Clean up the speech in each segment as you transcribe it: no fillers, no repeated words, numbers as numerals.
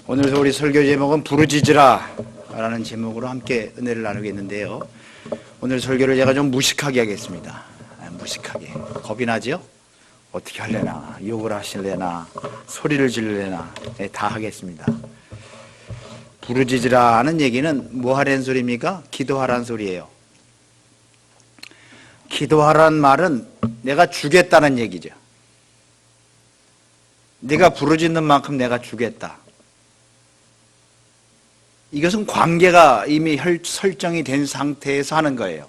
오늘 우리 설교 제목은 부르짖으라 라는 제목으로 함께 은혜를 나누겠는데요. 오늘 설교를 제가 좀 무식하게 하겠습니다. 무식하게. 겁이 나죠? 어떻게 하려나, 욕을 하실래나, 소리를 지르려나, 다 하겠습니다. 부르짖으라는 얘기는 뭐 하라는 소리입니까? 기도하라는 소리예요. 기도하라는 말은 내가 주겠다는 얘기죠. 네가 부르짖는 만큼 내가 주겠다. 이것은 관계가 이미 설정이 된 상태에서 하는 거예요.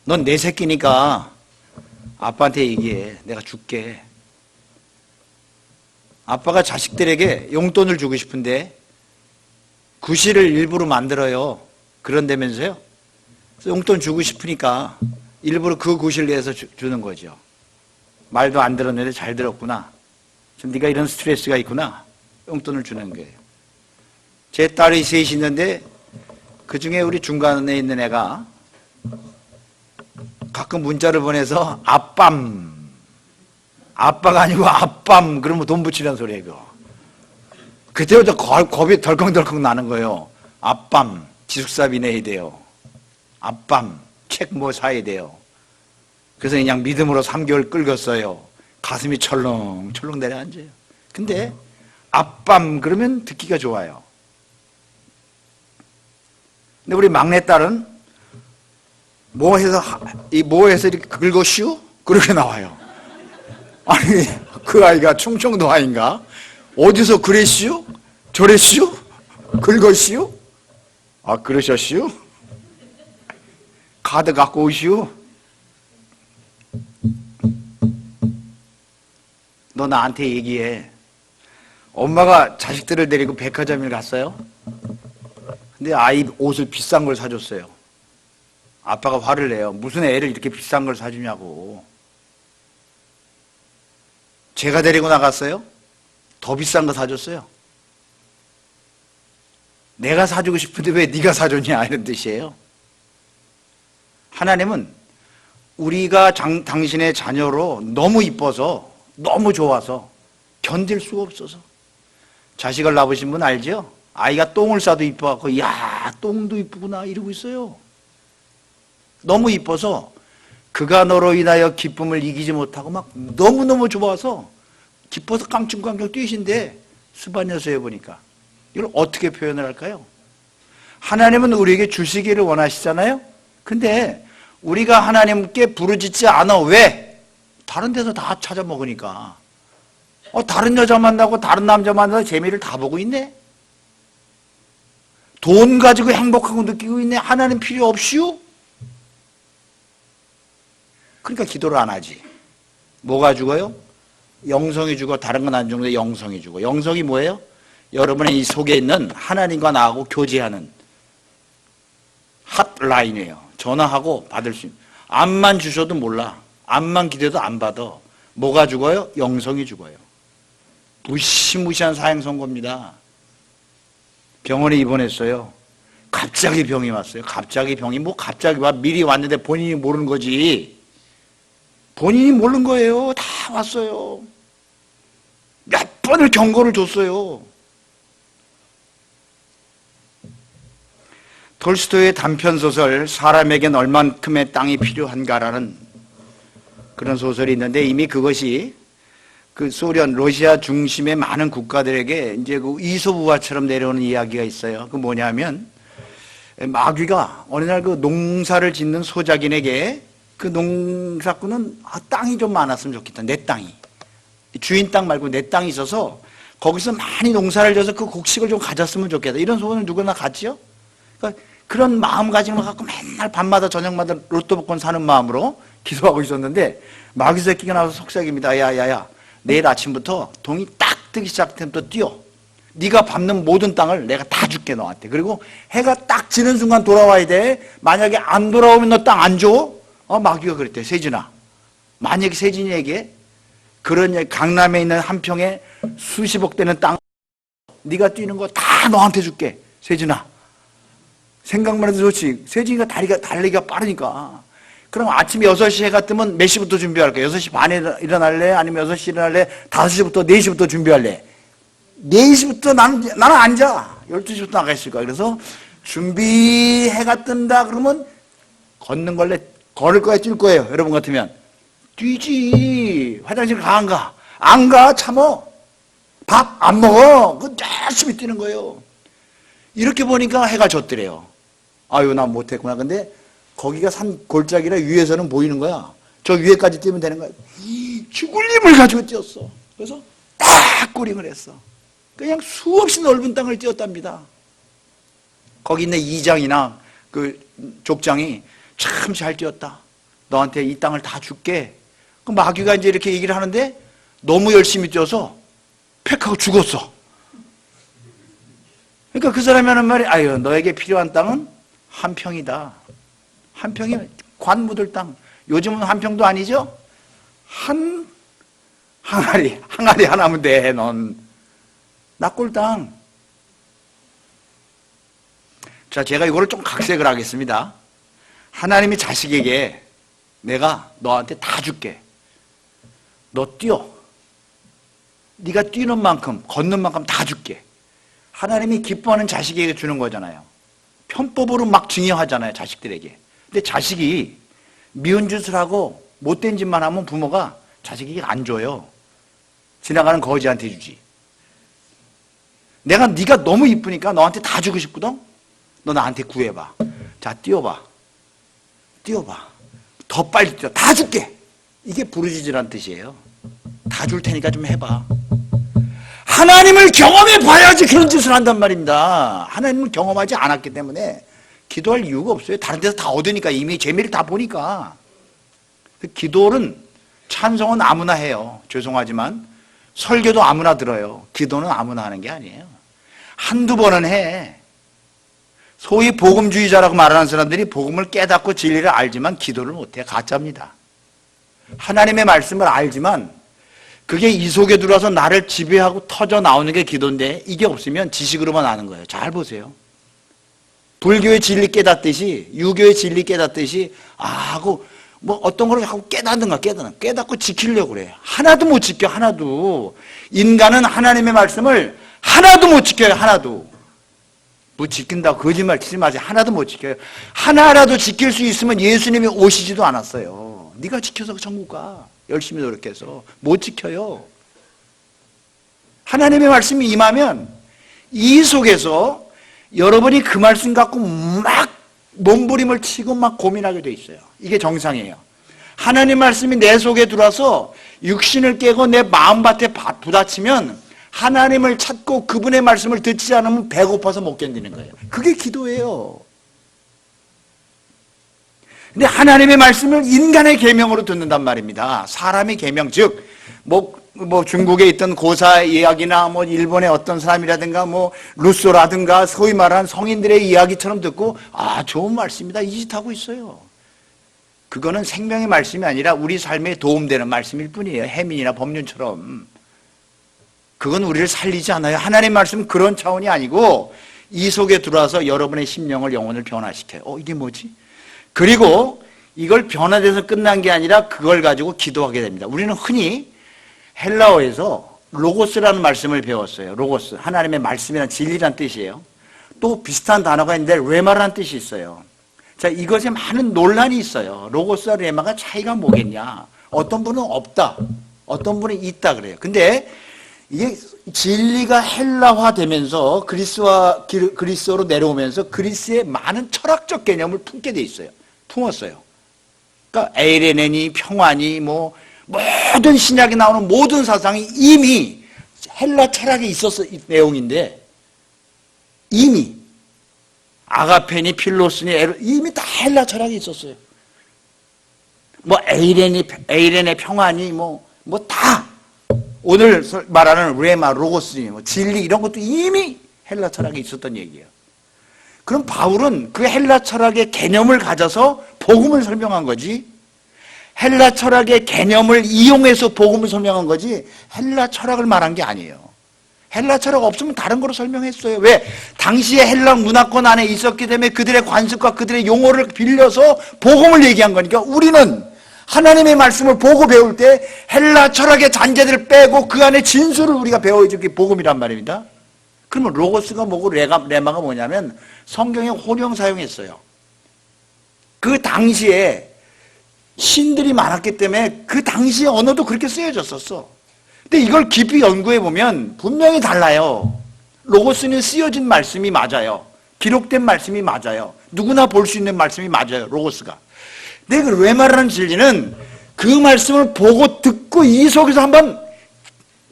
넌 내 새끼니까 아빠한테 얘기해. 내가 줄게. 아빠가 자식들에게 용돈을 주고 싶은데 구실을 일부러 만들어요. 그런다면서요? 용돈 주고 싶으니까 일부러 그 구실 내서 주는 거죠. 말도 안 들었는데 잘 들었구나. 좀 네가 이런 스트레스가 있구나. 용돈을 주는 거예요. 제 딸이 셋이 있는데 그 중에 우리 중간에 있는 애가 가끔 문자를 보내서 아빰, 아빠가 아니고 아빰 그러면 돈 붙이려는 소리예요. 그거. 그때부터 겁이 덜컹덜컹 나는 거예요. 아빰, 기숙사비 내야 돼요. 아빰, 책 뭐 사야 돼요. 그래서 그냥 믿음으로 3개월 끌었어요. 가슴이 철렁철렁 내려앉아요. 근데 아빰 그러면 듣기가 좋아요. 근데 우리 막내딸은 뭐 해서 이렇게 긁어시오? 그렇게 나와요. 아니 그 아이가 충청도 아이인가? 어디서 그랬시오? 저랬시오? 긁었시오? 아 그러셨시오? 카드 갖고 오시오? 너 나한테 얘기해. 엄마가 자식들을 데리고 백화점에 갔어요. 근데 아이 옷을 비싼 걸 사줬어요. 아빠가 화를 내요. 무슨 애를 이렇게 비싼 걸 사주냐고. 제가 데리고 나갔어요. 더 비싼 거 사줬어요. 내가 사주고 싶은데 왜 네가 사줬냐 이런 뜻이에요. 하나님은 우리가 당신의 자녀로 너무 이뻐서 너무 좋아서 견딜 수가 없어서 자식을 낳으신 분 알죠? 아이가 똥을 싸도 이뻐갖고 야 똥도 이쁘구나 이러고 있어요. 너무 이뻐서 그가 너로 인하여 기쁨을 이기지 못하고 막 너무너무 좋아서 기뻐서 깡충깡충 뛰신데 수반여서에 보니까 이걸 어떻게 표현을 할까요? 하나님은 우리에게 주시기를 원하시잖아요. 근데 우리가 하나님께 부르짖지 않아. 왜? 다른 데서 다 찾아 먹으니까. 다른 여자 만나고 다른 남자 만나서 재미를 다 보고 있네. 돈 가지고 행복하고 느끼고 있네. 하나님 필요 없이요? 그러니까 기도를 안 하지. 뭐가 죽어요? 영성이 죽어. 다른 건 안 죽는데 영성이 죽어. 영성이 뭐예요? 여러분의 이 속에 있는 하나님과 나하고 교제하는 핫라인이에요. 전화하고 받을 수 있는. 암만 주셔도 몰라. 암만 기대도 안 받아. 뭐가 죽어요? 영성이 죽어요. 무시무시한 사형 선고입니다. 병원에 입원했어요. 갑자기 병이 왔어요. 갑자기 병이 갑자기 와. 미리 왔는데 본인이 모르는 거지. 본인이 모르는 거예요. 다 왔어요. 몇 번을 경고를 줬어요. 톨스토이의 단편소설 사람에겐 얼만큼의 땅이 필요한가라는 그런 소설이 있는데 이미 그것이 그 소련, 러시아 중심의 많은 국가들에게 이제 그 이소부화처럼 내려오는 이야기가 있어요. 그 뭐냐면 마귀가 어느 날 그 농사를 짓는 소작인에게 그 농사꾼은 땅이 좀 많았으면 좋겠다. 내 땅이. 주인 땅 말고 내 땅이 있어서 거기서 많이 농사를 져서 그 곡식을 좀 가졌으면 좋겠다. 이런 소원을 누구나 갖지요? 그러니까 그런 마음가짐을 갖고 맨날 밤마다 저녁마다 로또 복권 사는 마음으로 기도하고 있었는데 마귀 새끼가 나와서 속삭입니다. 야야야. 내일 아침부터 동이 딱 뜨기 시작하면 뛰어. 네가 밟는 모든 땅을 내가 다 줄게 너한테. 그리고 해가 딱 지는 순간 돌아와야 돼. 만약에 안 돌아오면 너 땅 안 줘. 마귀가 그랬대. 세진아. 만약에 세진이에게 그런 강남에 있는 한 평에 수십억 되는 땅 네가 뛰는 거 다 너한테 줄게. 세진아. 생각만 해도 좋지. 세진이가 달리기가 빠르니까. 그럼 아침 6시 해가 뜨면 몇 시부터 준비할까? 6시 반에 일어날래? 아니면 6시 일어날래? 5시부터 4시부터 준비할래? 4시부터 나는 앉아. 12시부터 나가 있을 거야. 그래서 준비 해가 뜬다 그러면 걷는 걸래 걸을 거야, 뛸 거예요. 여러분 같으면 뛰지. 화장실 가 안 가? 안 가. 참어. 밥 안 먹어. 그 열심히 뛰는 거예요. 이렇게 보니까 해가 졌더래요. 아유, 나 못했구나. 근데 거기가 산 골짜기라 위에서는 보이는 거야. 저 위에까지 뛰면 되는 거야. 죽을 힘을 가지고 뛰었어. 그래서 딱 꼬링을 했어. 그냥 수없이 넓은 땅을 뛰었답니다. 거기 있는 이장이나 그 족장이 참 잘 뛰었다. 너한테 이 땅을 다 줄게. 그 마귀가 이제 이렇게 얘기를 하는데 너무 열심히 뛰어서 팩 하고 죽었어. 그러니까 그 사람이 하는 말이, 아유, 너에게 필요한 땅은 한 평이다. 한 평이 관 묻을 땅. 요즘은 한 평도 아니죠? 항아리 하나면 돼, 넌. 납골 땅. 자, 제가 이거를 좀 각색을 하겠습니다. 하나님이 자식에게 내가 너한테 다 줄게. 너 뛰어. 네가 뛰는 만큼, 걷는 만큼 다 줄게. 하나님이 기뻐하는 자식에게 주는 거잖아요. 편법으로 막 증여하잖아요, 자식들에게. 근데 자식이 미운 짓을 하고 못된 짓만 하면 부모가 자식에게 안 줘요. 지나가는 거지한테 주지. 네가 너무 이쁘니까 너한테 다 주고 싶거든? 너 나한테 구해봐. 자, 뛰어봐. 더 빨리 뛰어. 다 줄게. 이게 부르짖으란 뜻이에요. 다 줄 테니까 좀 해봐. 하나님을 경험해 봐야지 그런 짓을 한단 말입니다. 하나님을 경험하지 않았기 때문에 기도할 이유가 없어요. 다른 데서 다 얻으니까, 이미 재미를 다 보니까. 기도는, 찬송은 아무나 해요. 죄송하지만 설교도 아무나 들어요. 기도는 아무나 하는 게 아니에요. 한두 번은 해. 소위 복음주의자라고 말하는 사람들이 복음을 깨닫고 진리를 알지만 기도를 못해. 가짜입니다. 하나님의 말씀을 알지만 그게 이 속에 들어와서 나를 지배하고 터져 나오는 게 기도인데, 이게 없으면 지식으로만 아는 거예요. 잘 보세요. 불교의 진리 깨닫듯이, 유교의 진리 깨닫듯이, 하고 뭐 어떤 걸 하고 깨닫고 지키려고 그래요. 하나도 못 지켜. 하나도. 인간은 하나님의 말씀을 하나도 못 지켜요. 하나도. 뭐 지킨다고 거짓말 치지 마세요. 하나도 못 지켜요. 하나라도 지킬 수 있으면 예수님이 오시지도 않았어요. 네가 지켜서 천국 가. 열심히 노력해서. 못 지켜요. 하나님의 말씀이 임하면 이 속에서 여러분이 그 말씀 갖고 막 몸부림을 치고 막 고민하게 돼 있어요. 이게 정상이에요. 하나님 말씀이 내 속에 들어와서 육신을 깨고 내 마음밭에 부딪히면 하나님을 찾고 그분의 말씀을 듣지 않으면 배고파서 못 견디는 거예요. 그게 기도예요. 근데 하나님의 말씀을 인간의 계명으로 듣는단 말입니다. 사람의 계명, 즉 뭐 중국에 있던 고사 이야기나 뭐 일본의 어떤 사람이라든가 뭐 루소라든가 소위 말하는 성인들의 이야기처럼 듣고, 좋은 말씀이다, 이 짓 하고 있어요. 그거는 생명의 말씀이 아니라 우리 삶에 도움되는 말씀일 뿐이에요. 해민이나 법륜처럼. 그건 우리를 살리지 않아요. 하나님의 말씀은 그런 차원이 아니고 이 속에 들어와서 여러분의 심령을, 영혼을 변화시켜요. 이게 뭐지? 그리고 이걸 변화돼서 끝난 게 아니라 그걸 가지고 기도하게 됩니다. 우리는 흔히 헬라어에서 로고스라는 말씀을 배웠어요. 로고스, 하나님의 말씀이란 진리란 뜻이에요. 또 비슷한 단어가 있는데 레마라는 뜻이 있어요. 자, 이것에 많은 논란이 있어요. 로고스와 레마가 차이가 뭐겠냐? 어떤 분은 없다, 어떤 분은 있다 그래요. 근데 이게 진리가 헬라화 되면서 그리스어로 내려오면서 그리스의 많은 철학적 개념을 품게 돼 있어요. 품었어요. 그러니까 에이레네니, 평화니, 뭐 모든 신약에 나오는 모든 사상이 이미 헬라 철학에 있었어. 이 내용인데 이미 아가페니, 필로스니, 이미 다 헬라 철학에 있었어요. 뭐 에이레네 평화니, 뭐 다 오늘 말하는 레마, 로고스니, 뭐 진리 이런 것도 이미 헬라 철학에 있었던 얘기예요. 그럼 바울은 그 헬라 철학의 개념을 가져서 복음을 설명한 거지, 헬라 철학의 개념을 이용해서 복음을 설명한 거지 헬라 철학을 말한 게 아니에요. 헬라 철학 없으면 다른 거로 설명했어요. 왜? 당시에 헬라 문화권 안에 있었기 때문에 그들의 관습과 그들의 용어를 빌려서 복음을 얘기한 거니까 우리는 하나님의 말씀을 보고 배울 때 헬라 철학의 잔재들을 빼고 그 안에 진수를 우리가 배워야 게 복음이란 말입니다. 그러면 로고스가 뭐고 레마가 뭐냐면 성경에 혼용 사용했어요. 그 당시에 신들이 많았기 때문에 그 당시의 언어도 그렇게 쓰여졌었어. 근데 이걸 깊이 연구해 보면 분명히 달라요. 로고스는 쓰여진 말씀이 맞아요. 기록된 말씀이 맞아요. 누구나 볼 수 있는 말씀이 맞아요. 로고스가. 근데 그 레마라는 진리는 그 말씀을 보고 듣고 이 속에서 한번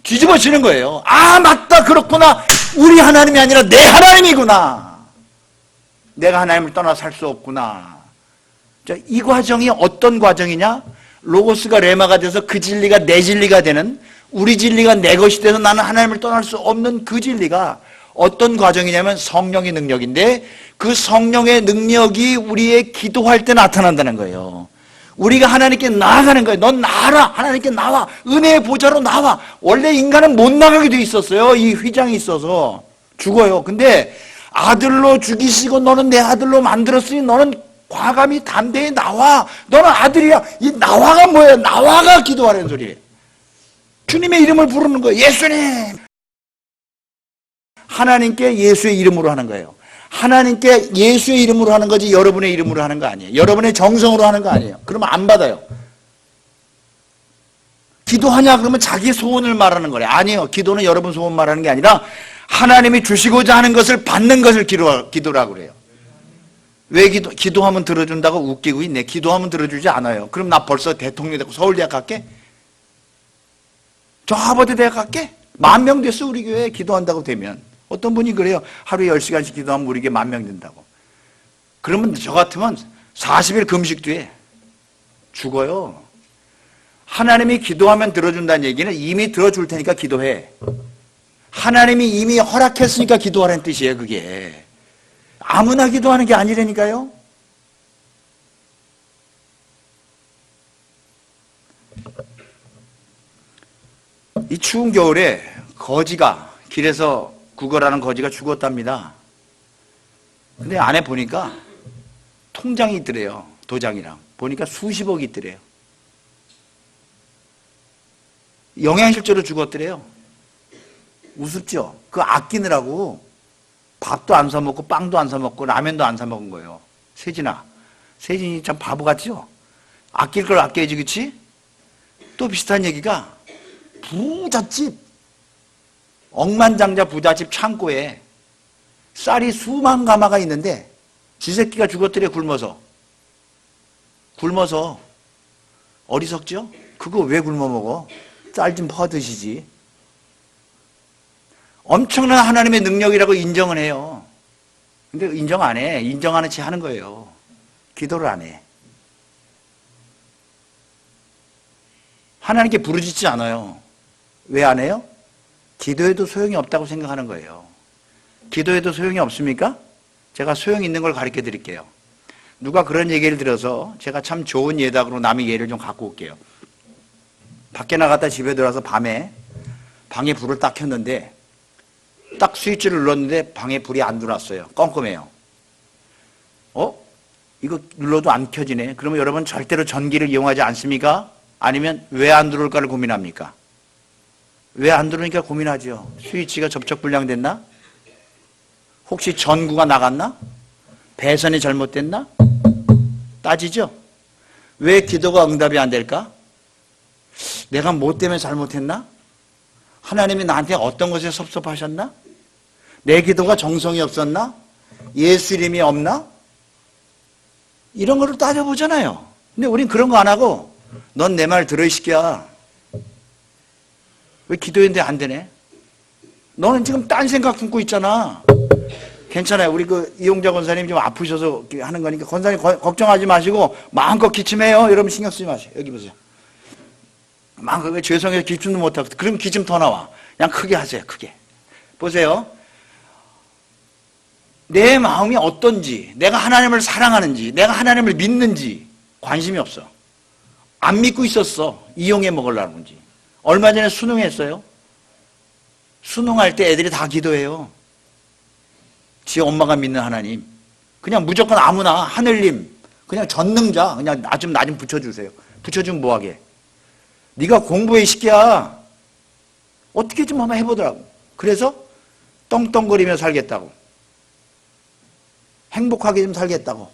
뒤집어지는 거예요. 아, 맞다, 그렇구나. 우리 하나님이 아니라 내 하나님이구나. 내가 하나님을 떠나 살 수 없구나. 자, 이 과정이 어떤 과정이냐? 로고스가 레마가 돼서 그 진리가 내 진리가 되는, 우리 진리가 내 것이 돼서 나는 하나님을 떠날 수 없는 그 진리가 어떤 과정이냐면 성령의 능력인데, 그 성령의 능력이 우리의 기도할 때 나타난다는 거예요. 우리가 하나님께 나아가는 거예요. 넌 나아라. 하나님께 나와. 은혜의 보좌로 나와. 원래 인간은 못 나가게 돼 있었어요. 이 휘장이 있어서 죽어요. 근데 아들로 죽이시고 너는 내 아들로 만들었으니 너는 과감히 담대히 나와. 너는 아들이야. 이 나와가 뭐예요? 나와가 기도하라는 소리예요. 주님의 이름을 부르는 거예요. 예수님. 하나님께 예수의 이름으로 하는 거예요. 하나님께 예수의 이름으로 하는 거지 여러분의 이름으로 하는 거 아니에요. 여러분의 정성으로 하는 거 아니에요. 그러면 안 받아요. 기도하냐 그러면 자기 소원을 말하는 거래. 아니에요. 기도는 여러분 소원 말하는 게 아니라 하나님이 주시고자 하는 것을 받는 것을 기도라고 그래요. 왜 기도하면 들어준다고 웃기고 있네. 기도하면 들어주지 않아요. 그럼 나 벌써 대통령 되고 서울대학 갈게? 저 하버드 대학 갈게? 10,000명 됐어 우리 교회에 기도한다고 되면. 어떤 분이 그래요. 하루에 10시간씩 기도하면 우리 교회 10,000명 된다고. 그러면 저 같으면 40일 금식 뒤에 죽어요. 하나님이 기도하면 들어준다는 얘기는 이미 들어줄 테니까 기도해. 하나님이 이미 허락했으니까 기도하라는 뜻이에요. 그게 아무나 기도하는 게 아니라니까요. 이 추운 겨울에 거지가 길에서 구걸하는 거지가 죽었답니다. 근데 안에 보니까 통장이 있더래요. 도장이랑 보니까 수십억이 있더래요. 영양실조로 죽었더래요. 우습죠? 그거 아끼느라고 밥도 안 사 먹고 빵도 안 사 먹고 라면도 안 사 먹은 거예요. 세진이 참 바보 같죠? 아낄 걸 아껴야지, 그치? 또 비슷한 얘기가 부잣집, 억만장자 부잣집 창고에 쌀이 수만 가마가 있는데 쥐새끼가 죽었더래. 굶어서. 어리석죠? 그거 왜 굶어 먹어? 쌀 좀 퍼드시지. 엄청난 하나님의 능력이라고 인정은 해요. 근데 인정 안 해. 인정하는 채 하는 거예요. 기도를 안 해. 하나님께 부르짖지 않아요. 왜 안 해요? 기도해도 소용이 없다고 생각하는 거예요. 기도해도 소용이 없습니까? 제가 소용 있는 걸 가르쳐 드릴게요. 누가 그런 얘기를 들어서 제가 참 좋은 예답으로 남의 예를 좀 갖고 올게요. 밖에 나갔다 집에 들어와서 밤에 방에 불을 딱 켰는데 딱 스위치를 눌렀는데 방에 불이 안 들어왔어요. 껌껌해요. 이거 눌러도 안 켜지네. 그러면 여러분 절대로 전기를 이용하지 않습니까? 아니면 왜 안 들어올까를 고민합니까? 왜 안 들어오니까 고민하죠. 스위치가 접촉 불량됐나? 혹시 전구가 나갔나? 배선이 잘못됐나? 따지죠? 왜 기도가 응답이 안 될까? 내가 뭐 때문에 잘못했나? 하나님이 나한테 어떤 것에 섭섭하셨나? 내 기도가 정성이 없었나? 예수 이름이 없나? 이런 거를 따져보잖아요. 근데 우린 그런 거 안 하고 넌 내 말 들어 이 새끼야. 왜 기도했는데 안 되네? 너는 지금 딴 생각 품고 있잖아. 괜찮아요. 우리 그 이용자 권사님 좀 아프셔서 하는 거니까 권사님 걱정하지 마시고 마음껏 기침해요. 여러분 신경 쓰지 마세요. 여기 보세요. 마음껏 죄송해서 기침도 못하고 그럼 기침 더 나와. 그냥 크게 하세요. 크게. 보세요. 내 마음이 어떤지, 내가 하나님을 사랑하는지, 내가 하나님을 믿는지 관심이 없어. 안 믿고 있었어. 이용해 먹으려는 건지. 얼마 전에 수능했어요. 수능할 때 애들이 다 기도해요. 지 엄마가 믿는 하나님. 그냥 무조건 아무나 하늘님, 그냥 전능자, 그냥 나 좀 붙여주세요. 붙여주면 뭐하게? 네가 공부해, 이 새끼야. 어떻게 좀 한번 해보더라고. 그래서 떵떵거리며 살겠다고. 행복하게 좀 살겠다고.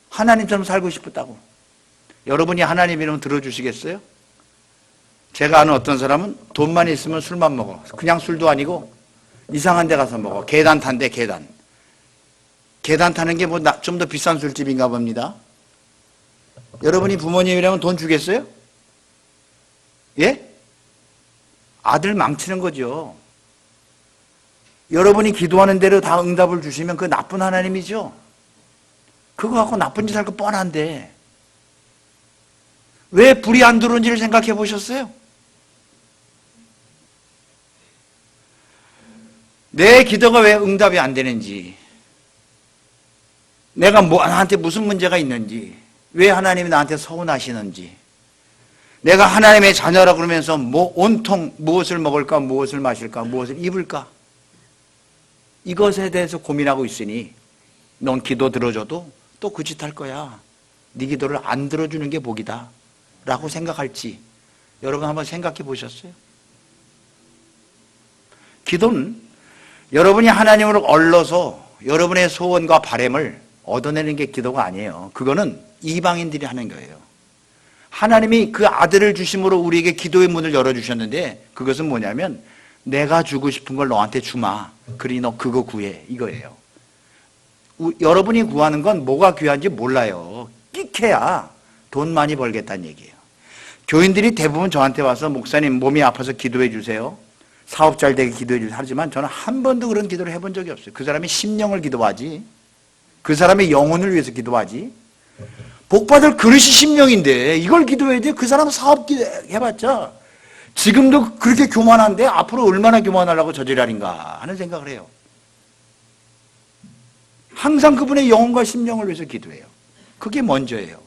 하나님처럼 살고 싶었다고. 여러분이 하나님 이름 들어주시겠어요? 제가 아는 어떤 사람은 돈만 있으면 술만 먹어. 그냥 술도 아니고 이상한 데 가서 먹어. 계단 탄대, 계단. 계단 타는 게 뭐 좀 더 비싼 술집인가 봅니다. 여러분이 부모님이라면 돈 주겠어요? 예? 아들 망치는 거죠. 여러분이 기도하는 대로 다 응답을 주시면 그 나쁜 하나님이죠. 그거 갖고 나쁜 짓 할 거 뻔한데 왜 불이 안 들어오는지를 생각해 보셨어요? 내 기도가 왜 응답이 안 되는지, 내가 나한테 무슨 문제가 있는지, 왜 하나님이 나한테 서운하시는지, 내가 하나님의 자녀라 그러면서 온통 무엇을 먹을까, 무엇을 마실까, 무엇을 입을까, 이것에 대해서 고민하고 있으니 넌 기도 들어줘도 또 그 짓 할 거야. 네 기도를 안 들어주는 게 복이다 라고 생각할지 여러분 한번 생각해 보셨어요? 기도는 여러분이 하나님을 얼러서 여러분의 소원과 바람을 얻어내는 게 기도가 아니에요. 그거는 이방인들이 하는 거예요. 하나님이 그 아들을 주심으로 우리에게 기도의 문을 열어주셨는데 그것은 뭐냐면 내가 주고 싶은 걸 너한테 주마. 그러니 너 그거 구해. 이거예요. 여러분이 구하는 건 뭐가 귀한지 몰라요. 끽해야 돈 많이 벌겠다는 얘기예요. 교인들이 대부분 저한테 와서 목사님 몸이 아파서 기도해 주세요. 사업 잘 되게 기도해 주세요. 하지만 저는 한 번도 그런 기도를 해본 적이 없어요. 그 사람이 심령을 기도하지. 그 사람의 영혼을 위해서 기도하지. 복받을 그릇이 심령인데 이걸 기도해야 돼. 그 사람 사업 해봤자 지금도 그렇게 교만한데 앞으로 얼마나 교만하려고 저지랄인가 하는 생각을 해요. 항상 그분의 영혼과 심령을 위해서 기도해요. 그게 먼저예요.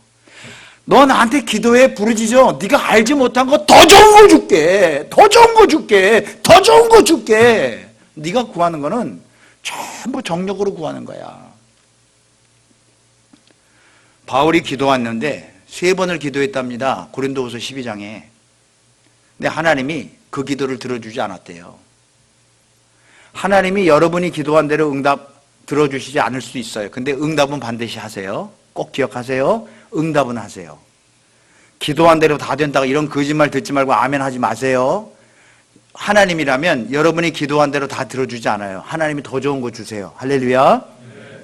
너 나한테 기도해 부르짖어. 네가 알지 못한 거 더 좋은 거 줄게. 더 좋은 거 줄게. 더 좋은 거 줄게. 네가 구하는 거는 전부 정력으로 구하는 거야. 바울이 기도했는데 3번을 기도했답니다. 고린도후서 12장에. 근데 하나님이 그 기도를 들어주지 않았대요. 하나님이 여러분이 기도한 대로 응답 들어주시지 않을 수 있어요. 근데 응답은 반드시 하세요. 꼭 기억하세요. 응답은 하세요. 기도한 대로 다 된다고 이런 거짓말 듣지 말고 아멘 하지 마세요. 하나님이라면 여러분이 기도한 대로 다 들어주지 않아요. 하나님이 더 좋은 거 주세요. 할렐루야.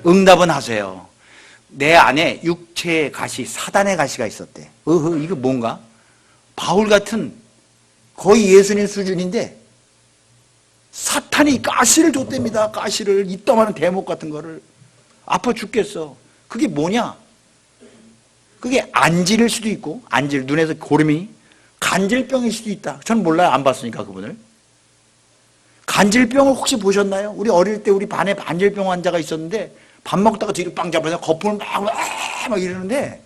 응답은 하세요. 내 안에 육체의 가시, 사단의 가시가 있었대. 이거 뭔가? 바울 같은 거의 예수님 수준인데 사탄이 가시를 줬답니다. 가시를, 이따만한 대목 같은 거를. 아파 죽겠어. 그게 뭐냐? 그게 안질일 수도 있고, 안질, 눈에서 고름이 간질병일 수도 있다. 저는 몰라요. 안 봤으니까 그분을. 간질병을 혹시 보셨나요? 우리 어릴 때 우리 반에 간질병 환자가 있었는데 밥 먹다가 뒤로 빵 잡아서 거품을 막 이러는데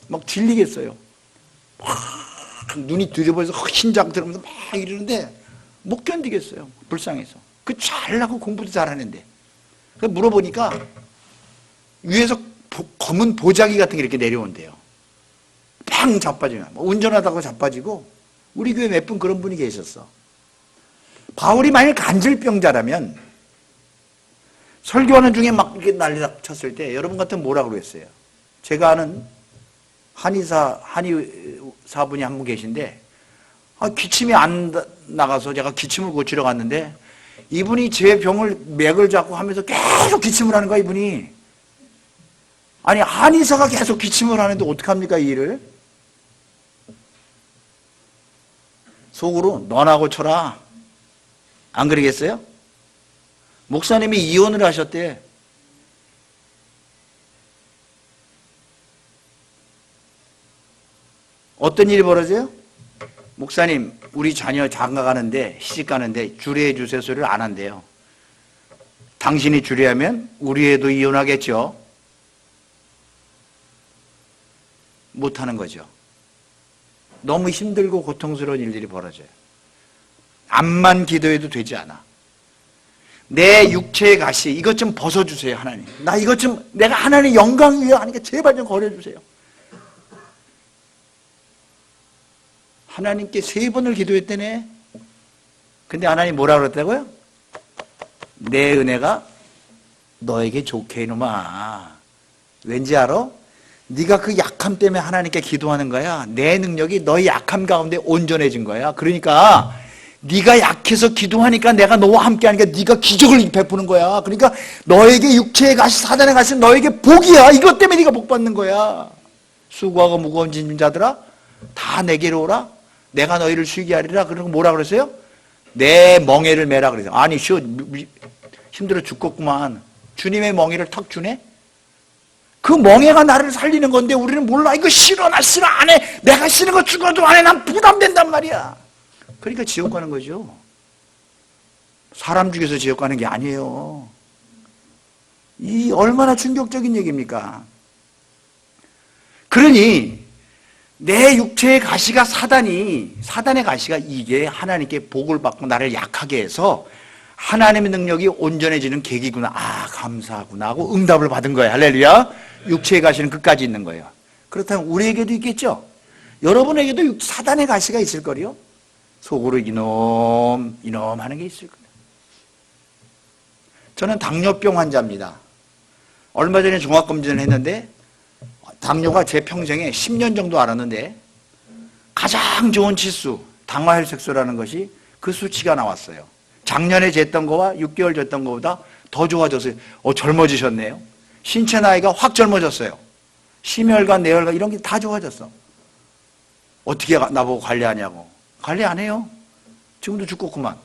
막 질리겠어요. 눈이 뒤집어져서 흰장 들으면서 막 이러는데 못 견디겠어요. 불쌍해서. 그 잘나고 공부도 잘하는데. 그래서 물어보니까 위에서 검은 보자기 같은 게 이렇게 내려온대요. 팡 자빠지면. 운전하다가 자빠지고 우리 교회 몇 분 그런 분이 계셨어. 바울이 만일 간질병자라면 설교하는 중에 막 이렇게 난리 쳤을 때 여러분 같으면 뭐라 그랬어요? 제가 아는 한의사분이 한 분 계신데 기침이 안 나가서 제가 기침을 고치러 갔는데 이분이 제 병을 맥을 잡고 하면서 계속 기침을 하는 거야, 이분이. 아니, 한의사가 계속 기침을 하는데 어떡합니까, 이 일을? 속으로 너나고 쳐라. 안 그러겠어요? 목사님이 이혼을 하셨대. 어떤 일이 벌어져요? 목사님, 우리 자녀 장가 가는데, 시집 가는데 주례해 주세요 소리를 안 한대요. 당신이 주례하면 우리 애도 이혼하겠죠? 못하는 거죠. 너무 힘들고 고통스러운 일들이 벌어져요. 암만 기도해도 되지 않아. 내 육체의 가시, 이것 좀 벗어주세요, 하나님. 나 이것 좀, 내가 하나님의 영광 위해 하니까 제발 좀 걸어주세요. 하나님께 3번을 기도했대네. 근데 하나님 뭐라 그랬다고요? 내 은혜가 너에게 좋게 이놈아. 왠지 알아? 네가 그 약함 때문에 하나님께 기도하는 거야. 내 능력이 너의 약함 가운데 온전해진 거야. 그러니까 네가 약해서 기도하니까 내가 너와 함께하니까 네가 기적을 베푸는 거야. 그러니까 너에게 육체의 가시, 사단의 가시 너에게 복이야. 이것 때문에 네가 복 받는 거야. 수고하고 무거운 짐진 자들아 다 내게로 오라. 내가 너희를 쉬게 하리라. 그러고 뭐라 그랬어요? 내 멍에를 매라 그랬어요. 아니 힘들어 죽겠구만. 주님의 멍에를 턱 주네? 그 멍에가 나를 살리는 건데 우리는 몰라. 이거 싫어, 나 싫어, 안 해. 내가 싫은 거 죽어도 안 해. 난 부담된단 말이야. 그러니까 지옥 가는 거죠. 사람 죽여서 지옥 가는 게 아니에요. 이 얼마나 충격적인 얘기입니까? 그러니 내 육체의 가시가 사단의 가시가 이게 하나님께 복을 받고 나를 약하게 해서 하나님의 능력이 온전해지는 계기구나. 아, 감사하구나 하고 응답을 받은 거예요. 할렐루야. 육체의 가시는 끝까지 있는 거예요. 그렇다면 우리에게도 있겠죠? 여러분에게도 사단의 가시가 있을 거요. 속으로 이놈 하는 게 있을 거예요. 저는 당뇨병 환자입니다. 얼마 전에 종합검진을 했는데 당뇨가 제 평생에 10년 정도 알았는데 가장 좋은 치수, 당화혈색소라는 것이 그 수치가 나왔어요. 작년에 쟀던 거와 6개월 쟀던 거보다 더 좋아졌어요. 젊어지셨네요. 신체 나이가 확 젊어졌어요. 심혈관, 뇌혈관 이런 게 다 좋아졌어. 어떻게 나보고 관리하냐고. 관리 안 해요. 지금도 죽겠구만.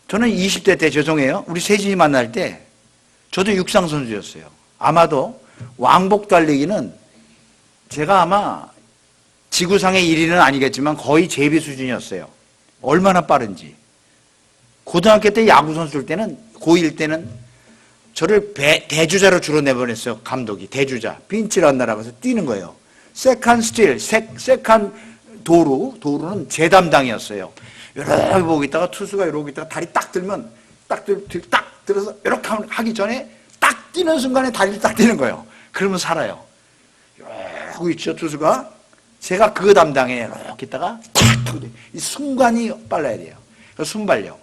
저는 20대 때 죄송해요. 우리 세진이 만날 때 저도 육상선수였어요. 아마도 왕복 달리기는 제가 아마 지구상의 1위는 아니겠지만 거의 제비 수준이었어요. 얼마나 빠른지. 고등학교 때 야구 선수일 때는 고1 때는 저를 대주자로 주로 내보냈어요. 감독이 대주자. 빈치란 나라가서 뛰는 거예요. 세컨 스틸, 세컨 도루는 제 담당이었어요. 이렇게 보고 있다가 투수가 이러고 있다가 다리 딱 들면 딱 들어서 이렇게 하기 전에 딱 뛰는 순간에 다리를 딱 뛰는 거예요. 그러면 살아요. 하고 있죠, 투수가. 제가 그 담당에 이렇게 있다가 탁 하고 이 순간이 빨라야 돼요. 순발력.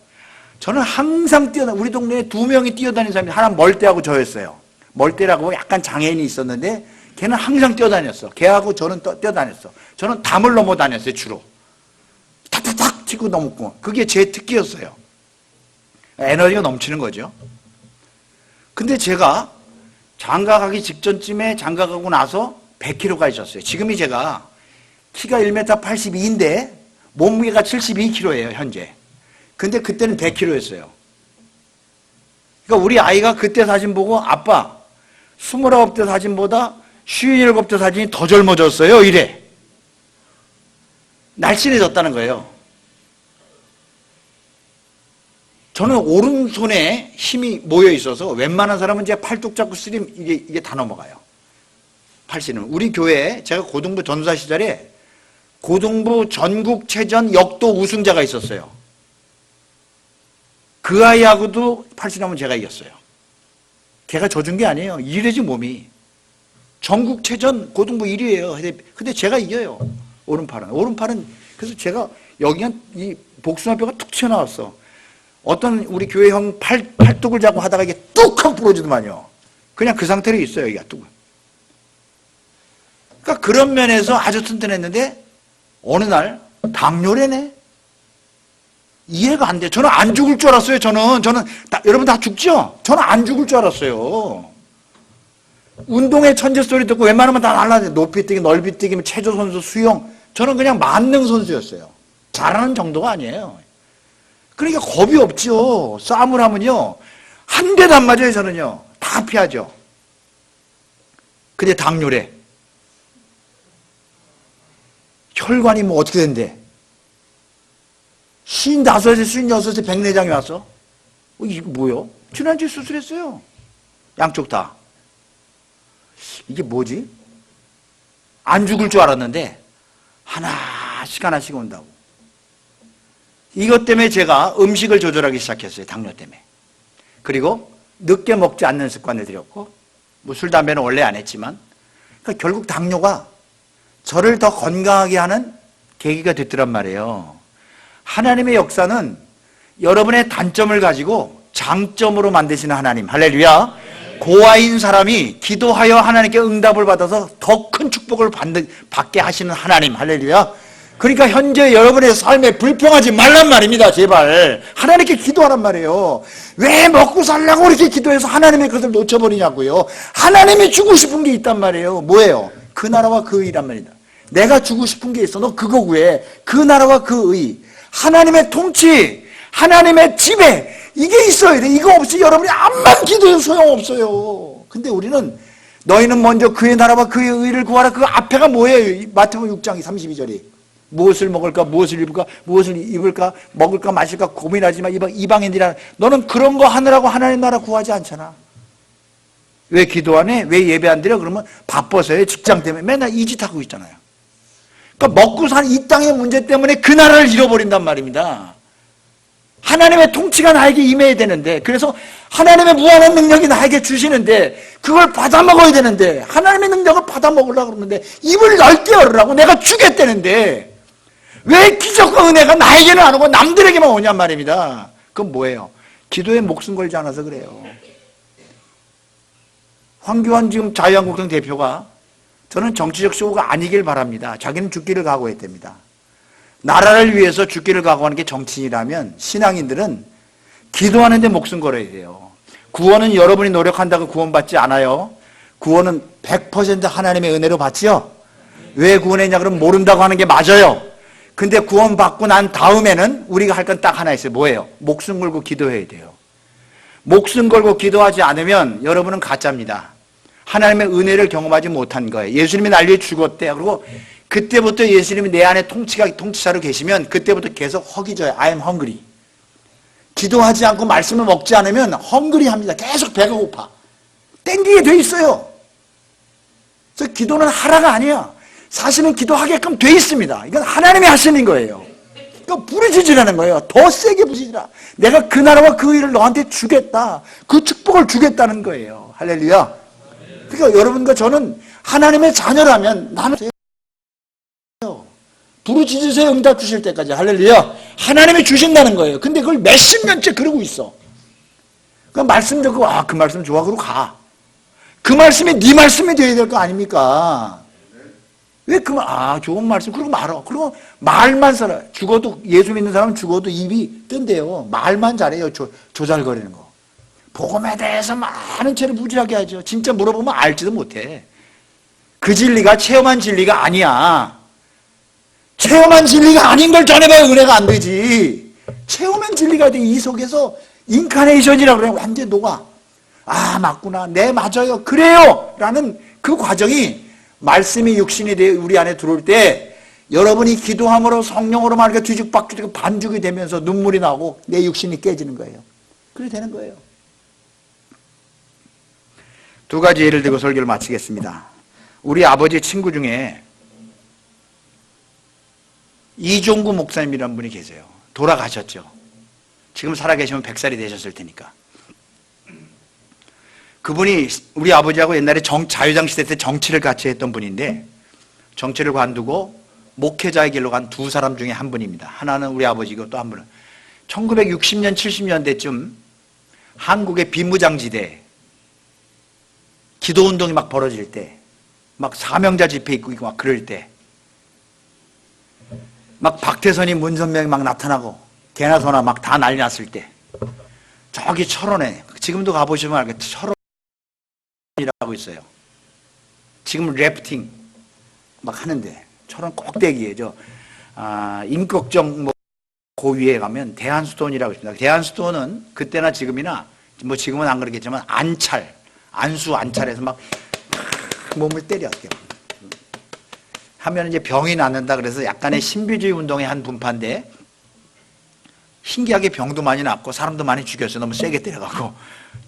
저는 항상 우리 동네에 2명이 뛰어다니는 사람이 하나 멀대하고 저였어요. 멀대라고 약간 장애인이 있었는데 걔는 항상 뛰어다녔어. 걔하고 저는 뛰어다녔어. 저는 담을 넘어 다녔어요, 주로. 탁탁탁 치고 넘었고. 그게 제 특기였어요. 에너지가 넘치는 거죠. 근데 제가 장가가기 직전쯤에 장가가고 나서 100kg가 있었어요. 지금이 제가 키가 1m 82인데 몸무게가 72kg예요, 현재. 근데 그때는 100kg였어요. 그러니까 우리 아이가 그때 사진 보고 아빠 29대 사진보다 57대 사진이 더 젊어졌어요. 이래. 날씬해졌다는 거예요. 저는 오른손에 힘이 모여 있어서 웬만한 사람은 제 팔뚝 잡고 쓰리면 이게 다 넘어가요. 팔씨는. 우리 교회에 제가 고등부 전사 시절에 고등부 전국체전 역도 우승자가 있었어요. 그 아이하고도 팔씨름은 제가 이겼어요. 걔가 져준 게 아니에요. 이래지 몸이. 전국체전 고등부 1위예요. 근데 제가 이겨요. 오른팔은. 그래서 제가 여기 이 복숭아뼈가 툭 튀어나왔어. 어떤 우리 교회 형 팔뚝을 잡고 하다가 이게 뚝 하고 부러지더만요. 그냥 그 상태로 있어요, 여기가 뚝. 그러니까 그런 면에서 아주 튼튼했는데 어느 날 당뇨래네. 이해가 안 돼. 저는 안 죽을 줄 알았어요. 저는 여러분 다 죽죠? 저는 안 죽을 줄 알았어요. 운동의 천재 소리 듣고 웬만하면 다 날라다녀. 높이뛰기, 넓이뛰기, 체조 선수, 수영. 저는 그냥 만능 선수였어요. 잘하는 정도가 아니에요. 그러니까 겁이 없죠. 싸움을 하면요. 한 대도 안 맞아요, 저는요. 다 피하죠. 근데 당뇨래. 혈관이 뭐 어떻게 된대? 55세, 56세 백내장이 왔어. 이게 뭐요? 지난주에 수술했어요. 양쪽 다. 이게 뭐지? 안 죽을 줄 알았는데 하나씩 온다고. 이것 때문에 제가 음식을 조절하기 시작했어요. 당뇨 때문에. 그리고 늦게 먹지 않는 습관을 들였고 뭐 술, 담배는 원래 안 했지만 그러니까 결국 당뇨가 저를 더 건강하게 하는 계기가 됐더란 말이에요. 하나님의 역사는 여러분의 단점을 가지고 장점으로 만드시는 하나님. 할렐루야. 고아인 사람이 기도하여 하나님께 응답을 받아서 더 큰 축복을 받게 하시는 하나님. 할렐루야. 그러니까 현재 여러분의 삶에 불평하지 말란 말입니다. 제발 하나님께 기도하란 말이에요. 왜 먹고 살려고 이렇게 기도해서 하나님의 것을 놓쳐버리냐고요. 하나님이 주고 싶은 게 있단 말이에요. 뭐예요? 그 나라와 그 의란 말이다. 내가 주고 싶은 게 있어. 너 그거 구해. 그 나라와 그 의, 하나님의 통치, 하나님의 지배, 이게 있어야 돼. 이거 없이 여러분이 암만 기도해도 소용없어요. 근데 우리는 너희는 먼저 그의 나라와 그의 의를 구하라. 그 앞에가 뭐예요? 마태복음 6장 32절이 무엇을 먹을까, 무엇을 입을까, 무엇을 입을까, 먹을까 마실까 고민하지 마. 이방인들이라. 너는 그런 거 하느라고 하나님 나라 구하지 않잖아. 왜 기도 안 해? 왜 예배 안 드려? 그러면 바빠서요. 직장 때문에 맨날 이 짓 하고 있잖아요. 그러니까 먹고 사는 이 땅의 문제 때문에 그 나라를 잃어버린단 말입니다. 하나님의 통치가 나에게 임해야 되는데, 그래서 하나님의 무한한 능력이 나에게 주시는데 그걸 받아 먹어야 되는데, 하나님의 능력을 받아 먹으려고 그러는데 입을 넓게 열으라고 내가 주겠다는데 왜 기적과 은혜가 나에게는 안 오고 남들에게만 오냔 말입니다. 그건 뭐예요? 기도에 목숨 걸지 않아서 그래요. 황교안 지금 자유한국당 대표가, 저는 정치적 쇼가 아니길 바랍니다. 자기는 죽기를 각오했답니다. 나라를 위해서 죽기를 각오하는 게 정치인이라면 신앙인들은 기도하는데 목숨 걸어야 돼요. 구원은 여러분이 노력한다고 구원받지 않아요. 구원은 100% 하나님의 은혜로 받지요. 왜 구원했냐 그러면 모른다고 하는 게 맞아요. 근데 구원받고 난 다음에는 우리가 할 건 딱 하나 있어요. 뭐예요? 목숨 걸고 기도해야 돼요. 목숨 걸고 기도하지 않으면 여러분은 가짜입니다. 하나님의 은혜를 경험하지 못한 거예요. 예수님이 날 위해 죽었대요. 그리고 그때부터 예수님이 내 안에 통치자로 계시면 그때부터 계속 허기져요. I am hungry. 기도하지 않고 말씀을 먹지 않으면 헝그리 합니다. 계속 배가 고파. 땡기게 돼 있어요. 그래서 기도는 하라가 아니야. 사실은 기도하게끔 돼 있습니다. 이건 하나님이 하시는 거예요. 그러니까 부르짖으라는 거예요. 더 세게 부르짖으라. 내가 그 나라와 그 의를 너한테 주겠다. 그 축복을 주겠다는 거예요. 할렐루야. 그러니까 여러분과 저는 하나님의 자녀라면 나는 부르짖으세요. 응답 주실 때까지. 할렐루야. 하나님이 주신다는 거예요. 근데 그걸 몇십 년째 그러고 있어. 그 말씀 듣고 그 말씀 좋아 그러고 가. 그 말씀이 네 말씀이 되어야 될 거 아닙니까? 왜 그 말, 좋은 말씀 그러고 말어. 그리고 말만 살아. 죽어도, 예수 믿는 사람은 죽어도 입이 뜬대요. 말만 잘해요. 조잘거리는 거. 복음에 대해서 많은 채를 무지하게 하죠. 진짜 물어보면 알지도 못해. 그 진리가 체험한 진리가 아니야. 체험한 진리가 아닌 걸 전해봐야 은혜가 안 되지. 체험한 진리가 돼. 이 속에서 인카네이션이라고 그래. 완전 녹아. 맞구나. 네, 맞아요. 그래요. 라는 그 과정이 말씀이 육신이 되어 우리 안에 들어올 때 여러분이 기도함으로 성령으로 말하게 뒤죽박죽 반죽이 되면서 눈물이 나고 내 육신이 깨지는 거예요. 그래 되는 거예요. 두 가지 예를 들고 설교를 마치겠습니다. 우리 아버지 친구 중에 이종구 목사님이라는 분이 계세요. 돌아가셨죠. 지금 살아계시면 100살이 되셨을 테니까. 그분이 우리 아버지하고 옛날에 자유당 시대 때 정치를 같이 했던 분인데 정치를 관두고 목회자의 길로 간 두 사람 중에 한 분입니다. 하나는 우리 아버지고 또 한 분은 1960년 70년대쯤 한국의 비무장지대 기도운동이 막 벌어질 때 막 사명자 집회 있고 막 그럴 때 막 박태선이 문선명이 막 나타나고 개나 소나 막 다 난리 났을 때 저기 철원에 지금도 가보시면 알겠죠. 철원이라고 있어요. 지금 래프팅 막 하는데 철원 꼭대기에 임꺽정 고위에 가면 대한수도원이라고 있습니다. 대한수도원은 그때나 지금이나 뭐 지금은 안 그렇겠지만 안수 안찰에서 막 몸을 때려 하면 이제 병이 낫는다 그래서 약간의 신비주의 운동의 한 분파인데 신기하게 병도 많이 낫고 사람도 많이 죽였어요. 너무 세게 때려갖고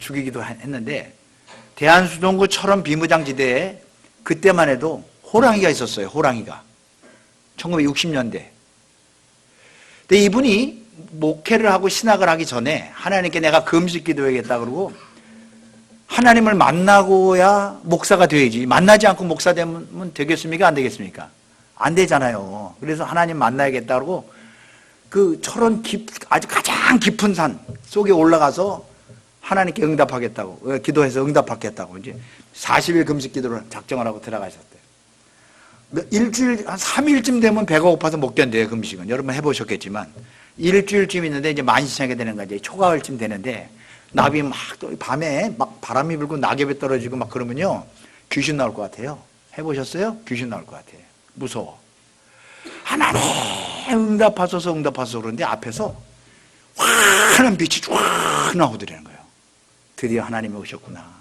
죽이기도 했는데 대한수동구 철원 비무장지대에 그때만 해도 호랑이가 있었어요. 호랑이가 1960년대. 근데 이분이 목회를 하고 신학을 하기 전에 하나님께 내가 금식 기도해야겠다 그러고 하나님을 만나고야 목사가 되어야지. 만나지 않고 목사 되면 되겠습니까? 안 되겠습니까? 안 되잖아요. 그래서 하나님 만나야겠다고 그 철원 아주 가장 깊은 산 속에 올라가서 하나님께 응답하겠다고, 기도해서 응답하겠다고 이제 40일 금식 기도를 작정을 하고 들어가셨대요. 일주일, 한 3일쯤 되면 배가 고파서 못 견뎌요, 금식은. 여러분 해보셨겠지만. 일주일쯤 있는데 이제 만시창이 되는 거지. 초가을쯤 되는데, 나비 막, 또 밤에 막 바람이 불고 낙엽이 떨어지고 막 그러면요, 귀신 나올 것 같아요. 해보셨어요? 귀신 나올 것 같아요. 무서워. 하나님 응답하소서 그러는데 앞에서 환한 빛이 쫙 나오더라는 거예요. 드디어 하나님이 오셨구나.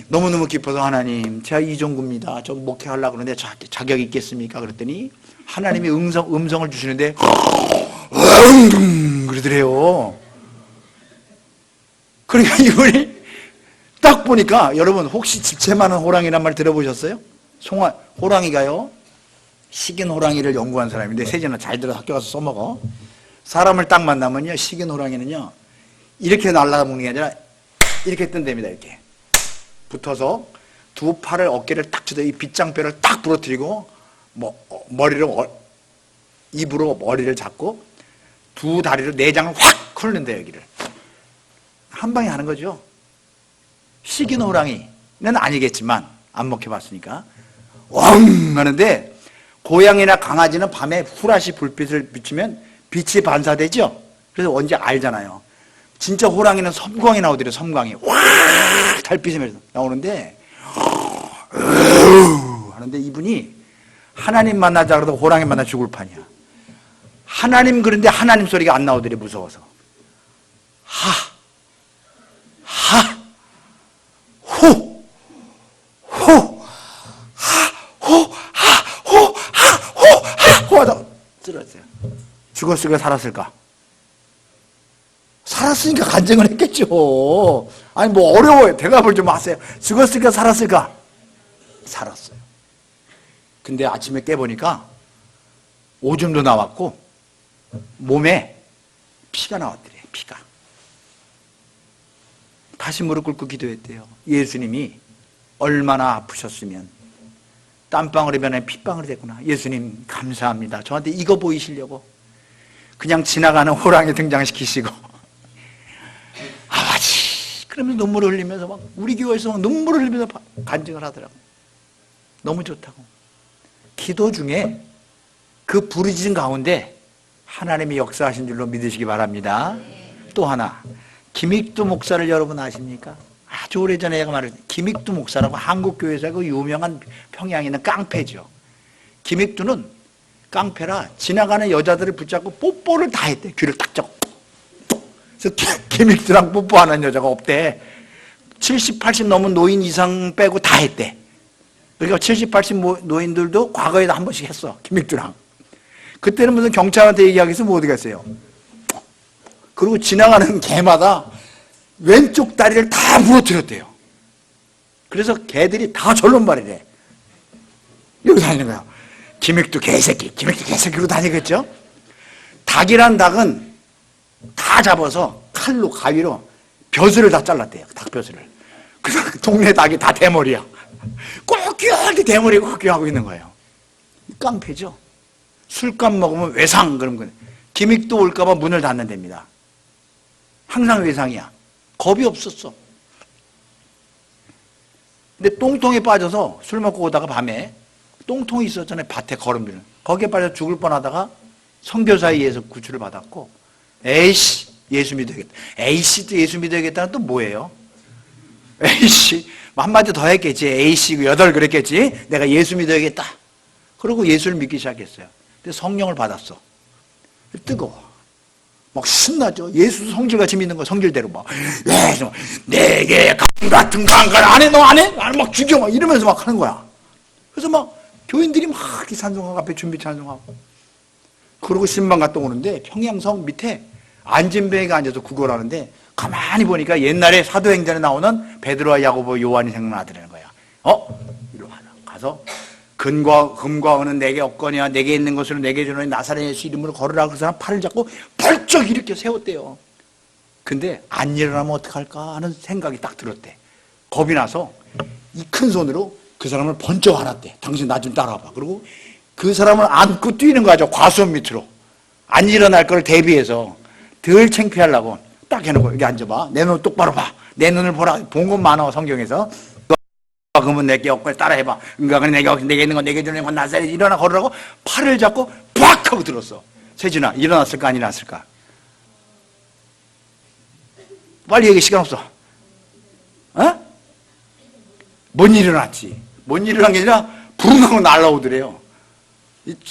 너무너무 기뻐서 하나님, 제가 이종구입니다. 저 목회하려고 그러는데 자격 있겠습니까? 그랬더니 하나님이 음성을 주시는데 그러더래요. 그러니까 이분이 딱 보니까, 여러분 혹시 집채 많은 호랑이란 말 들어보셨어요? 호랑이가요, 식인 호랑이를 연구한 사람인데, 세진아 잘 들어 학교 가서 써먹어. 사람을 딱 만나면요, 식인 호랑이는요 이렇게 날아먹는 게 아니라 이렇게 뜬답니다. 이렇게 붙어서 두 팔을 어깨를 딱 쳐서 이 빗장뼈를 딱 부러뜨리고 입으로 머리를 잡고 두 다리로 내장을 확 훑는다. 여기를 한 방에 하는 거죠. 식인 호랑이는 아니겠지만 안 먹혀봤으니까 왕 하는데, 고양이나 강아지는 밤에 후라시 불빛을 비추면 빛이 반사되죠. 그래서 언제 알잖아요. 진짜 호랑이는 섬광이 나오더래요. 섬광이 와 달빛이 나오는데 하는데, 이분이 하나님 만나자 그러다 호랑이 만나 죽을 판이야. 하나님, 그런데 하나님 소리가 안 나오더래. 무서워서. 하다 쓰러졌어요. 죽었을까 살았을까? 살았으니까 간증을 했겠죠. 아니 뭐 어려워요. 대답을 좀 하세요. 죽었을까 살았을까? 살았어요. 근데 아침에 깨보니까 오줌도 나왔고 몸에 피가 나왔더래요. 피가. 다시 무릎 꿇고 기도했대요. 예수님이 얼마나 아프셨으면 땀방울이 변해 핏방울이 됐구나. 예수님 감사합니다. 저한테 이거 보이시려고 그냥 지나가는 호랑이 등장시키시고 아버지 그러면서 눈물을 흘리면서 막 우리 교회에서 막 눈물을 흘리면서 간증을 하더라고. 너무 좋다고. 기도 중에 그 부르짖은 가운데 하나님이 역사하신 줄로 믿으시기 바랍니다. 또 하나, 김익두 목사를 여러분 아십니까? 아주 오래전에 제가 말했어요. 김익두 목사라고 한국교회에서 그 유명한 평양에 있는 깡패죠. 김익두는 깡패라 지나가는 여자들을 붙잡고 뽀뽀를 다 했대. 귀를 딱 잡고. 그래서 김익두랑 뽀뽀하는 여자가 없대. 70, 80 넘은 노인 이상 빼고 다 했대. 그러니까 70, 80 노인들도 과거에도 한 번씩 했어. 김익두랑. 그때는 무슨 경찰한테 얘기하기 위해서 뭐 어디 갔어요. 그리고 지나가는 개마다 왼쪽 다리를 다 부러뜨렸대요. 그래서 개들이 다 절름발이래. 이러고 다니는 거야. 김익두 개새끼, 김익두 개새끼로 다니겠죠? 닭이란 닭은 다 잡아서 칼로, 가위로 벼슬을 다 잘랐대요. 닭벼슬을. 그래서 동네 닭이 다 대머리야. 꼴끼하게 대머리 꼴끼하고 있는 거예요. 깡패죠. 술값 먹으면 외상 그런 거예요. 김익두 올까봐 문을 닫는답니다. 항상 외상이야. 겁이 없었어. 근데 똥통에 빠져서 술 먹고 오다가 밤에 똥통이 있었잖아요. 밭에 거름비는. 거기에 빠져 죽을 뻔하다가 선교사에 의해서 구출을 받았고, 에이씨 예수 믿어야겠다. 에이씨도 예수 믿어야겠다는 또 뭐예요? 에이씨 한마디 더 했겠지. 에이씨 8 그랬겠지. 내가 예수 믿어야겠다. 그러고 예수를 믿기 시작했어요. 근데 성령을 받았어. 뜨거워. 막 신나죠. 예수 성질같이 믿는 거. 성질대로 막 예수 내게 강 같은 강간 안 해? 너 안 해? 나는 막 죽여 막 이러면서 막 하는 거야. 그래서 막 교인들이 막 이렇게 찬송하고 앞에 준비 찬송하고 그러고 신방 갔다 오는데 평양성 밑에 안진뱅이가 앉아서 구걸 하는데 가만히 보니까 옛날에 사도행전에 나오는 베드로와 야고보 요한이 생각나더라는 거야. 이리로 가서 금과 은은 내게 없거니와 내게 있는 것으로 내게 주노니 나사렛 예수 이름으로 걸으라. 그 사람 팔을 잡고 벌쩍 이렇게 세웠대요. 근데 안 일어나면 어떡할까 하는 생각이 딱 들었대. 겁이 나서 이 큰 손으로 그 사람을 번쩍 안았대. 당신 나 좀 따라와봐. 그리고 그 사람을 안고 뛰는 거죠. 과수원 밑으로. 안 일어날 걸 대비해서 덜 창피하려고 딱 해놓고 여기 앉아봐. 내 눈 똑바로 봐. 내 눈을 보라. 본 건 많아 성경에서. 그러면 내게 없고 따라해봐. 그러니까 내게 있는 건 내게 주는 건 나사렛 일어나 걸으라고 팔을 잡고 팍 하고 들었어. 세진아 일어났을까 안 일어났을까? 빨리 얘기 시간 없어. 어? 못 일어났지. 못 일어난 게 아니라 붕 하고 날아오더래요.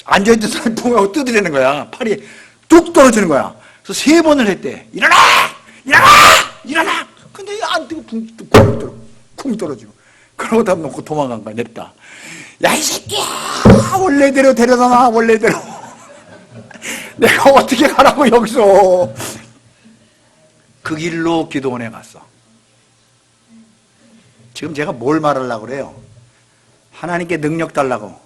앉아있던 사람이 붕 하고 뜯으려는 거야. 팔이 뚝 떨어지는 거야. 그래서 3번을 했대. 일어나! 일어나! 일어나! 근데 안 뜨고 쿵 떨어지고. 그러고 다 놓고 도망간 거야. 냅다. 야, 이 새끼야! 원래대로 데려다 놔, 원래대로. 내가 어떻게 가라고, 여기서. 그 길로 기도원에 갔어. 지금 제가 뭘 말하려고 그래요? 하나님께 능력 달라고.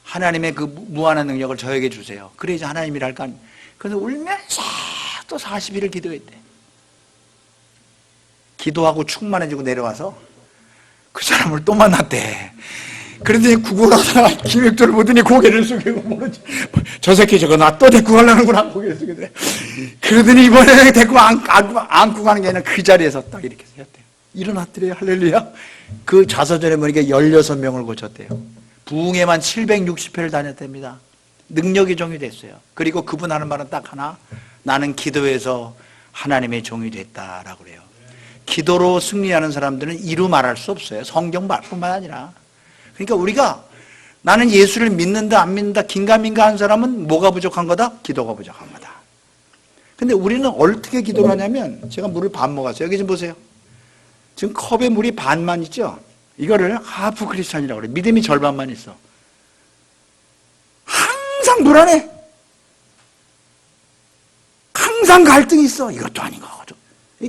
하나님의 그 무한한 능력을 저에게 주세요. 그래야지 하나님이 랄 거 아니에요. 그래서 울면서 또 40일을 기도했대. 기도하고 충만해지고 내려와서 그 사람을 또 만났대. 그런데 구걸하다가 기획도를 보더니 고개를 숙이고 모르지. 저 새끼 저거 나 또 데리고 가려는구나. 고개를 숙이더래. 그러더니 이번에 데리고 안고 가는 게 아니라 그 자리에서 딱 이렇게 세웠대요. 일어났더래요. 할렐루야. 그 자서전에 보니까 16명을 고쳤대요. 부흥회만 760회를 다녔답니다. 능력의 종이 됐어요. 그리고 그분 하는 말은 딱 하나. 나는 기도해서 하나님의 종이 됐다라고 그래요. 기도로 승리하는 사람들은 이루 말할 수 없어요. 성경 말뿐만 아니라. 그러니까 우리가 나는 예수를 믿는다 안 믿는다 긴가민가 한 사람은 뭐가 부족한 거다? 기도가 부족한 거다. 근데 우리는 어떻게 기도를 하냐면 제가 물을 반 먹었어요. 여기 좀 보세요. 지금 컵에 물이 반만 있죠? 이거를 하프 크리스찬이라고 그래. 믿음이 절반만 있어. 항상 불안해. 항상 갈등이 있어. 이것도 아닌 거거든.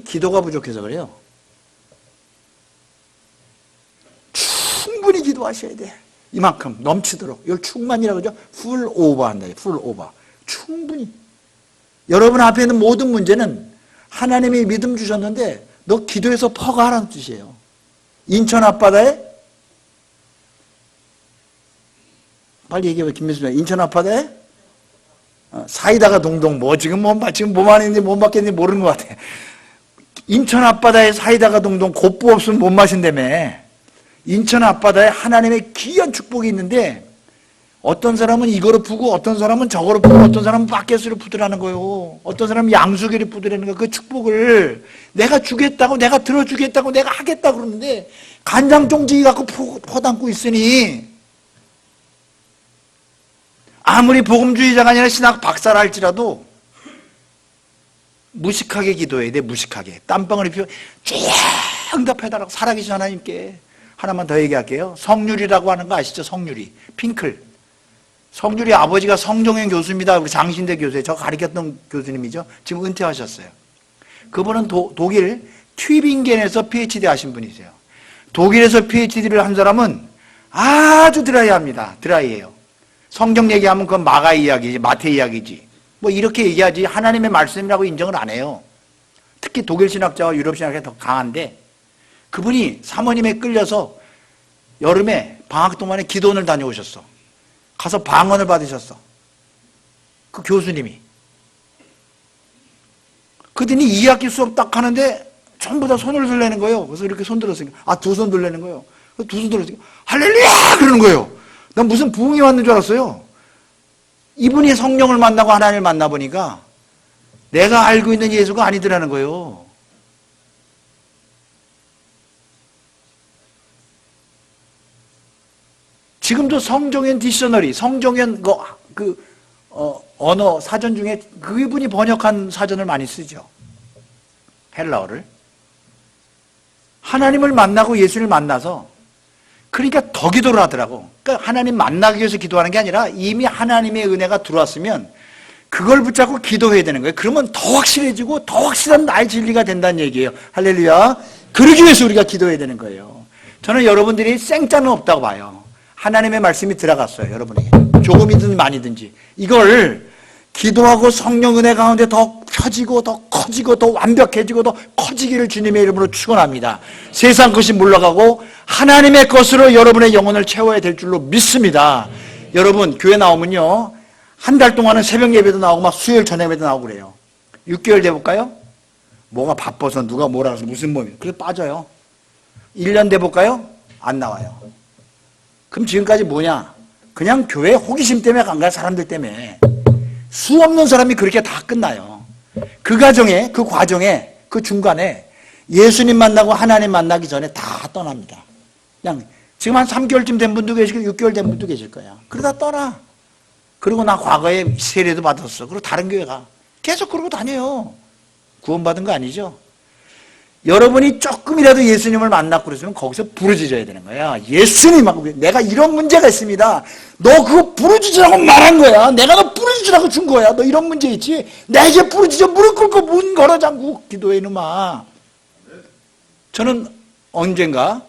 기도가 부족해서 그래요. 충분히 기도하셔야 돼. 이만큼 넘치도록. 이걸 충만이라고 그러죠. 풀 오버 한다. 풀 오버. 충분히. 여러분 앞에 있는 모든 문제는 하나님이 믿음 주셨는데 너 기도해서 퍼가라는 뜻이에요. 인천 앞바다에 빨리 얘기해봐. 김민수님. 인천 앞바다에 사이다가 동동 지금 뭐 하는지 못 맞겠는지 모르는 것 같아. 인천 앞바다에 사이다가 동동 곱부 없으면 못 마신다며. 인천 앞바다에 하나님의 귀한 축복이 있는데 어떤 사람은 이거로 푸고 어떤 사람은 저거로 푸고 어떤 사람은 바켓으로 푸더라는 거예요. 어떤 사람은 양수기를 푸더라는 거예요. 그 축복을 내가 주겠다고 내가 들어주겠다고 내가 하겠다고 그러는데 간장종지기 갖고 퍼담고 있으니 아무리 복음주의자가 아니라 신학 박사라 할지라도 무식하게 기도해야 돼. 무식하게. 땀방울이 피워 쭉 응답해달라고. 살아계신 하나님께. 하나만 더 얘기할게요. 성률이라고 하는 거 아시죠? 성률이. 핑클. 성률이 아버지가 성종현 교수입니다. 우리 장신대 교수예요. 저 가르쳤던 교수님이죠. 지금 은퇴하셨어요. 그분은 독일 튜빙겐에서 PhD 하신 분이세요. 독일에서 PhD를 한 사람은 아주 드라이합니다. 드라이해요. 성경 얘기하면 그건 마가 이야기지, 마태 이야기지. 뭐 이렇게 얘기하지 하나님의 말씀이라고 인정을 안 해요. 특히 독일 신학자와 유럽 신학이 더 강한데 그분이 사모님에 끌려서 여름에 방학 동안에 기도원을 다녀오셨어. 가서 방언을 받으셨어. 그 교수님이. 그더니 2학기 수업 딱 하는데 전부 다 손을 들라는 거예요. 그래서 이렇게 손 들었으니까 두 손 들라는 거예요. 두 손 들었으니까 할렐루야 그러는 거예요. 난 무슨 부흥이 왔는 줄 알았어요. 이분이 성령을 만나고 하나님을 만나보니까 내가 알고 있는 예수가 아니더라는 거예요. 지금도 성종현 디셔너리, 성종현 언어 사전 중에 그분이 번역한 사전을 많이 쓰죠. 헬라어를. 하나님을 만나고 예수를 만나서 그러니까 더 기도를 하더라고. 그러니까 하나님 만나기 위해서 기도하는 게 아니라 이미 하나님의 은혜가 들어왔으면 그걸 붙잡고 기도해야 되는 거예요. 그러면 더 확실해지고 더 확실한 나의 진리가 된다는 얘기예요. 할렐루야. 그러기 위해서 우리가 기도해야 되는 거예요. 저는 여러분들이 생짜는 없다고 봐요. 하나님의 말씀이 들어갔어요. 여러분에게. 조금이든 많이든지. 이걸 기도하고 성령 은혜 가운데 더 펴지고 더 커지고 더 완벽해지고 더 커지기를 주님의 이름으로 축원합니다. 세상 것이 물러가고 하나님의 것으로 여러분의 영혼을 채워야 될 줄로 믿습니다. 여러분 교회 나오면요 한 달 동안은 새벽 예배도 나오고 막 수요일 저녁 예배도 나오고 그래요. 6개월 돼 볼까요? 뭐가 바빠서 누가 뭐라 해서 무슨 몸이 그래서 빠져요. 1년 돼 볼까요? 안 나와요. 그럼 지금까지 뭐냐? 그냥 교회 호기심 때문에 간 거야. 사람들 때문에. 수 없는 사람이 그렇게 다 끝나요. 그 과정에 그 중간에 예수님 만나고 하나님 만나기 전에 다 떠납니다. 그냥 지금 한 3개월쯤 된 분도 계시고 6개월 된 분도 계실 거야. 그러다 떠나. 그리고 나 과거에 세례도 받았어. 그리고 다른 교회 가. 계속 그러고 다녀요. 구원받은 거 아니죠? 여러분이 조금이라도 예수님을 만났고 그랬으면 거기서 부르짖어야 되는 거야. 예수님하고 내가 이런 문제가 있습니다. 너 그거 부르짖으라고 말한 거야. 내가 너 부르짖으라고 준 거야. 너 이런 문제 있지? 내게 부르짖어 무릎 꿇고 문 걸어 잠그고 기도해 이놈아. 저는 언젠가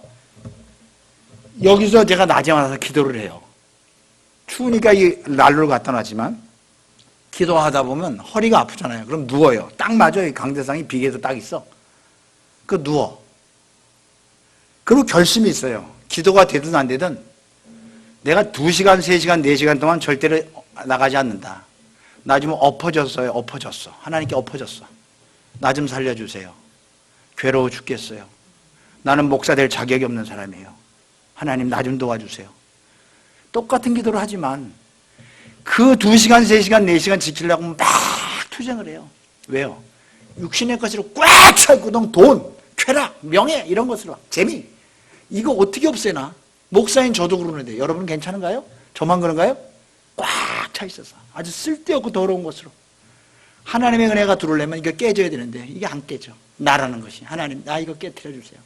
여기서 제가 낮에 와서 기도를 해요. 추우니까 이 난로를 갖다 놨지만 기도하다 보면 허리가 아프잖아요. 그럼 누워요. 딱 맞아. 이 강대상이 비계도 딱 있어. 그 누워. 그리고 결심이 있어요. 기도가 되든 안 되든 내가 2시간, 3시간, 4시간 동안 절대로 나가지 않는다. 나 지금 엎어졌어요. 엎어졌어. 하나님께 엎어졌어. 나 좀 살려주세요. 괴로워 죽겠어요. 나는 목사 될 자격이 없는 사람이에요. 하나님 나 좀 도와주세요. 똑같은 기도를 하지만 그 2시간, 3시간, 4시간 지키려고 막 투쟁을 해요. 왜요? 육신의 것으로 꽉 차있고 돈, 쾌락, 명예 이런 것으로 재미 이거 어떻게 없애나? 목사인 저도 그러는데 여러분 괜찮은가요? 저만 그런가요? 꽉 차 있어서 아주 쓸데없고 더러운 것으로 하나님의 은혜가 들어오려면 이거 깨져야 되는데 이게 안 깨져. 나라는 것이 하나님 나 이거 깨트려 주세요.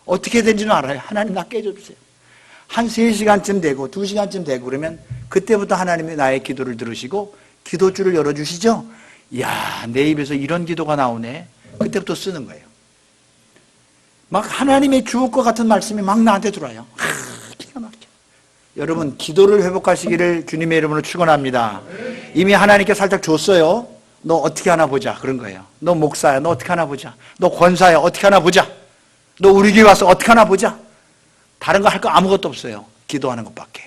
어떻게 된지는 알아요. 하나님 나 깨져 주세요. 한 3시간쯤 되고 2시간쯤 되고 그러면 그때부터 하나님이 나의 기도를 들으시고 기도줄을 열어주시죠. 이야 내 입에서 이런 기도가 나오네. 그때부터 쓰는 거예요. 막 하나님의 주옥 것 같은 말씀이 막 나한테 들어와요. 기가 막혀. 여러분 기도를 회복하시기를 주님의 이름으로 축원합니다. 이미 하나님께 살짝 줬어요. 너 어떻게 하나 보자 그런 거예요. 너 목사야 너 어떻게 하나 보자. 너 권사야 어떻게 하나 보자. 너 우리 교회 와서 어떻게 하나 보자. 다른 거 할 거 아무것도 없어요. 기도하는 것밖에.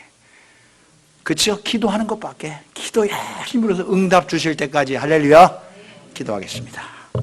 그렇죠? 기도하는 것밖에. 기도에 힘으로서 응답 주실 때까지 할렐루야 기도하겠습니다.